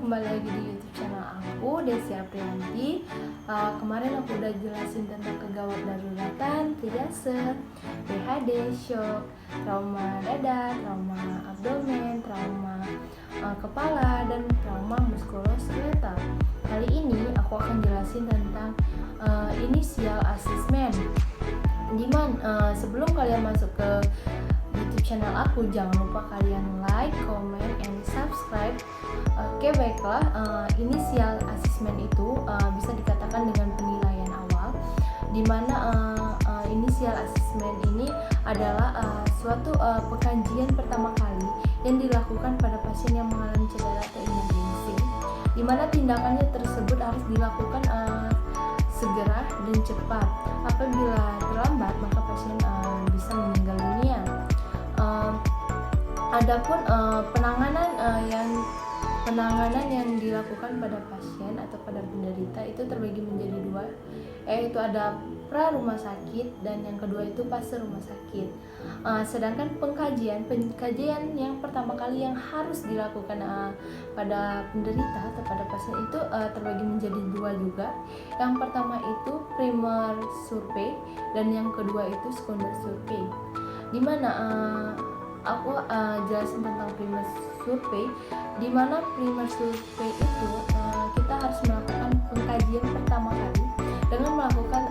kembali lagi di YouTube channel aku, Desi Aprianti. Kemarin aku udah jelasin tentang kegawat daruratan, triase, PHD, shock, trauma dada, trauma abdomen, trauma kepala, dan trauma muskuloskeletal. Kali ini aku akan jelasin tentang initial assessment. Sebelum kalian masuk ke YouTube channel aku, jangan lupa kalian like, comment, and subscribe. Oke, baiklah, initial assessment itu bisa dikatakan dengan penilaian awal, di mana initial assessment ini adalah suatu pengkajian pertama kali yang dilakukan pada pasien yang mengalami cedera atau emergensi, di mana tindakannya tersebut harus dilakukan segera dan cepat. Apabila terlambat, maka pasien bisa meninggal dunia. Adapun penanganan yang dilakukan pada pasien atau pada penderita itu terbagi menjadi dua, yaitu ada pra rumah sakit dan yang kedua itu pasca rumah sakit. Sedangkan pengkajian yang pertama kali yang harus dilakukan pada penderita atau pada pasien itu terbagi menjadi dua juga. Yang pertama itu primer survey dan yang kedua itu secondary survey. Dimana aku jelasin tentang primer survey, di mana primer survey itu kita harus melakukan pengkajian pertama kali dengan melakukan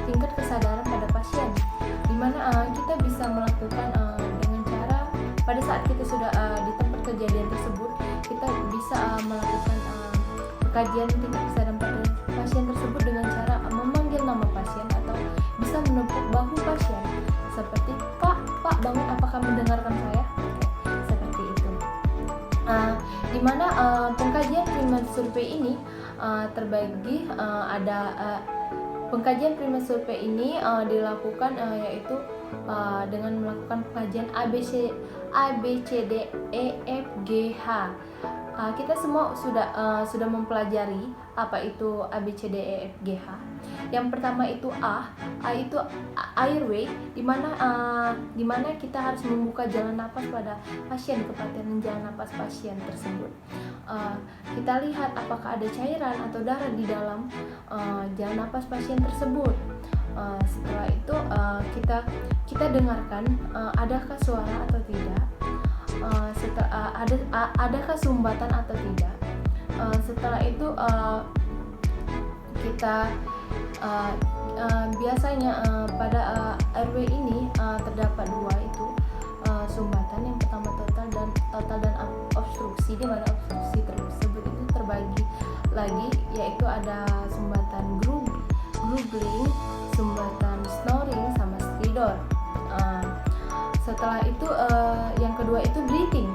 tingkat kesadaran pada pasien, di mana kita bisa melakukan dengan cara pada saat kita sudah di tempat kejadian tersebut, kita bisa melakukan pengkajian tingkat kesadaran pada pasien tersebut dengan cara memanggil nama pasien atau bisa menepuk bahu pasien seperti Pak bangun, apakah mendengarkan saya? Seperti itu. Dimana pengkajian primer survey ini terbagi pengkajian primer survey ini dilakukan yaitu dengan melakukan pengkajian A B C D E F G H. Kita semua sudah mempelajari apa itu A B C D E F G H. Yang pertama itu A itu airway, di mana kita harus membuka jalan napas pada pasien, kepastian jalan napas pasien tersebut. Kita lihat apakah ada cairan atau darah di dalam jalan napas pasien tersebut. Setelah itu kita dengarkan adakah suara atau tidak. Adakah sumbatan atau tidak. Setelah itu kita biasanya pada airway ini terdapat dua, itu sumbatan. Yang pertama total dan obstruksi, di mana obstruksi tersebut itu terbagi lagi, yaitu ada sumbatan grumbling, sumbatan snoring, sama stridor. Setelah itu yang kedua itu breathing,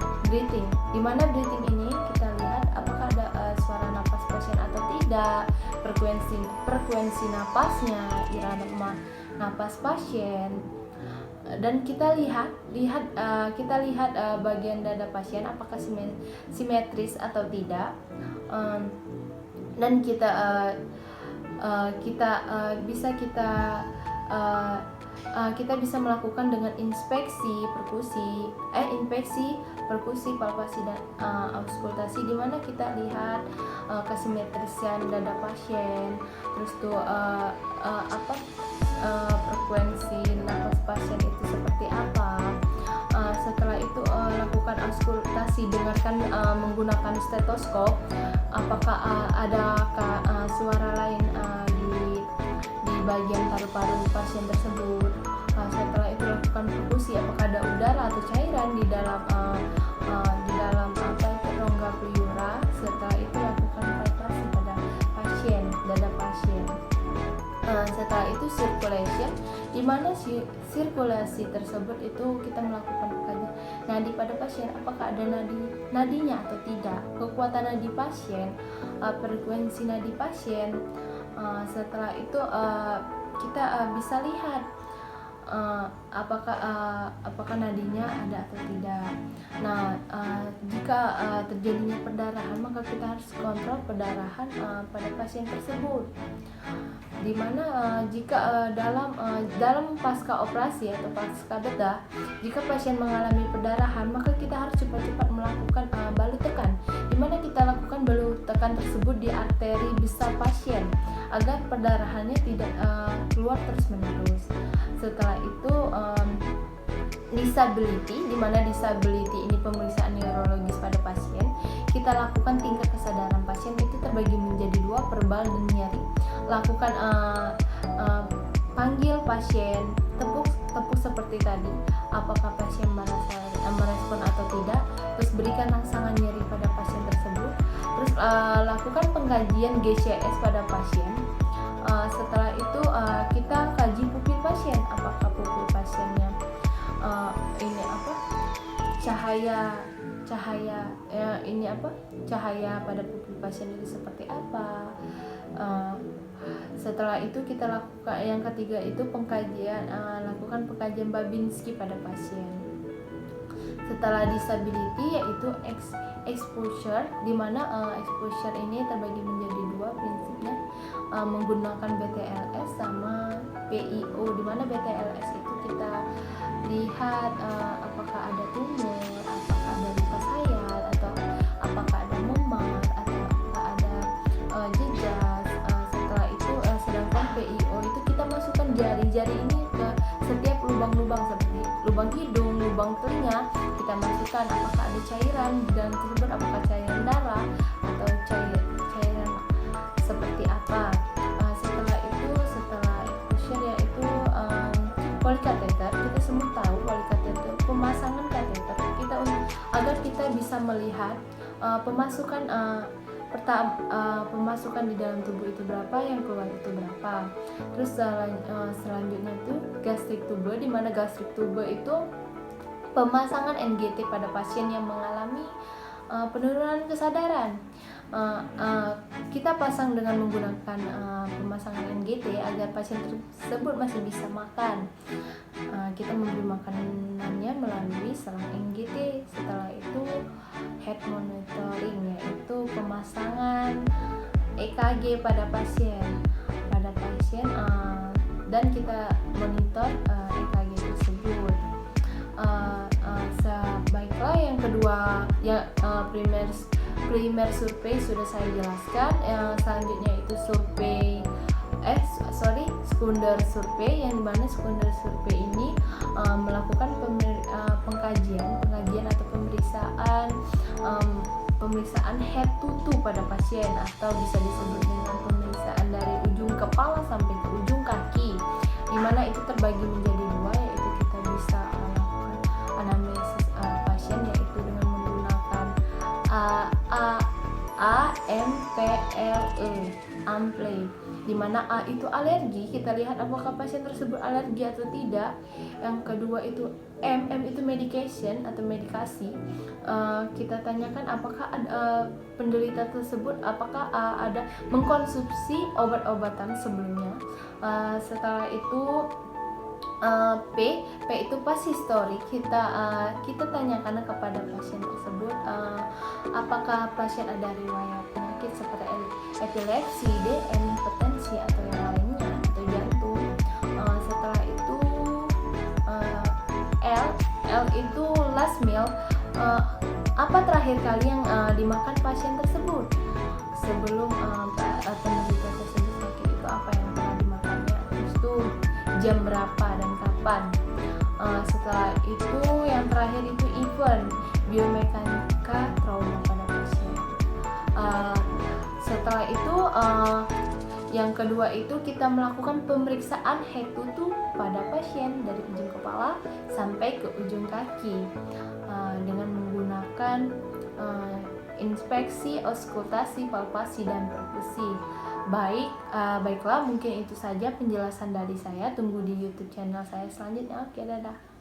di mana breathing ini kita lihat apakah ada suara napas pasien atau tidak, frekuensi napasnya, irama napas pasien, dan kita lihat bagian dada pasien apakah simetris atau tidak, dan kita bisa melakukan dengan inspeksi perkusi, palpasi, dan auskultasi, di mana kita lihat kesimetrisan dada pasien, terus frekuensi napas pasien itu seperti apa. Setelah itu lakukan auskultasi, dengarkan menggunakan stetoskop apakah adakah suara lain di bagian paru-paru pasien tersebut. Setelah itu lakukan perkusi, apakah ada udara atau cairan di dalam rongga pleura. Setelah itu lakukan palpasi pada pasien, dada pasien. Setelah itu circulation, di mana sirkulasi tersebut itu kita melakukan pengkajian nadi pada pasien, apakah ada nadinya atau tidak, kekuatan nadi pasien, frekuensi nadi pasien. Setelah itu kita bisa lihat apakah nadinya ada atau tidak. Nah, jika terjadinya perdarahan, maka kita harus kontrol perdarahan pada pasien tersebut. Dimana jika dalam pasca operasi atau pasca bedah, jika pasien mengalami perdarahan, maka kita harus cepat-cepat melakukan balut tekan, dimana kita lakukan tersebut di arteri besar pasien agar perdarahannya tidak keluar terus-menerus. Setelah itu disability, di mana disability ini pemeriksaan neurologis pada pasien. Kita lakukan tingkat kesadaran pasien itu terbagi menjadi dua, verbal dan nyeri. Lakukan panggil pasien, tepuk seperti tadi, apakah pasien merespon atau tidak. Terus berikan rangsangan nyeri pada pasien tersebut. Terus lakukan pengkajian GCS pada pasien. Setelah itu kita kaji pupil pasien, apakah pupil pasiennya cahaya pada pupil pasien itu seperti apa. Setelah itu kita lakukan yang ketiga itu lakukan pengkajian Babinski pada pasien. Setelah disability yaitu exposure, di mana exposure ini terbagi menjadi dua prinsipnya, menggunakan BTLS sama PIO, di mana BTLS itu kita lihat apakah ada tumor, apakah ada luka sayat, atau apakah ada memar, atau apakah ada jejas. Setelah itu sedangkan PIO itu kita masukkan jari ini ke setiap lubang-lubang seperti lubang hidung, lubang telinga, kita masukkan apakah ada cairan di dalam tersebut, apakah cairan darah atau cairan seperti apa. Setelah exposure yaitu polikateter. Kita semua tahu polikateter, pemasangan kateter kita agar kita bisa melihat pemasukan di dalam tubuh itu berapa, yang keluar itu berapa. Terus selanjutnya itu gastric tube, di mana gastric tube itu pemasangan NGT pada pasien yang mengalami penurunan kesadaran. Kita pasang dengan menggunakan pemasangan NGT agar pasien tersebut masih bisa makan. Kita memberi makanannya melalui selang NGT. Setelah itu head monitoring, yaitu pemasangan EKG pada pasien dan kita monitor EKG tersebut. Baiklah, yang kedua primer survei sudah saya jelaskan. Selanjutnya itu sekunder survei, yang dimana sekunder survei ini melakukan pengkajian atau pemeriksaan head to toe pada pasien, atau bisa disebut dengan pemeriksaan dari ujung kepala sampai ke ujung kaki, dimana itu terbagi menjadi dua, yaitu kita bisa melakukan anamnesis pasien yaitu dengan menggunakan AMPLE, di mana A itu alergi, kita lihat apakah pasien tersebut alergi atau tidak. Yang kedua itu M itu medication atau medikasi, kita tanyakan apakah penderita tersebut apakah ada mengkonsumsi obat-obatan sebelumnya. Setelah itu P itu pas history, kita tanyakan kepada pasien tersebut apakah pasien ada riwayat penyakit seperti epilepsi, DM, hipertensi atau yang lainnya, atau jantung. Setelah itu L itu last meal, apa terakhir kali yang dimakan pasien tersebut sebelum penderita tersebut sakit, itu apa yang pernah dimakannya, terus itu jam berapa dan kapan. Setelah itu yang terakhir itu event biomekanika trauma pada pasien. Setelah itu yang kedua itu kita melakukan pemeriksaan head to toe pada pasien dari ujung kepala sampai ke ujung kaki dengan menggunakan inspeksi, auskultasi, palpasi, dan perkusi. Baiklah, mungkin itu saja penjelasan dari saya. Tunggu di YouTube channel saya selanjutnya. Oke, dadah.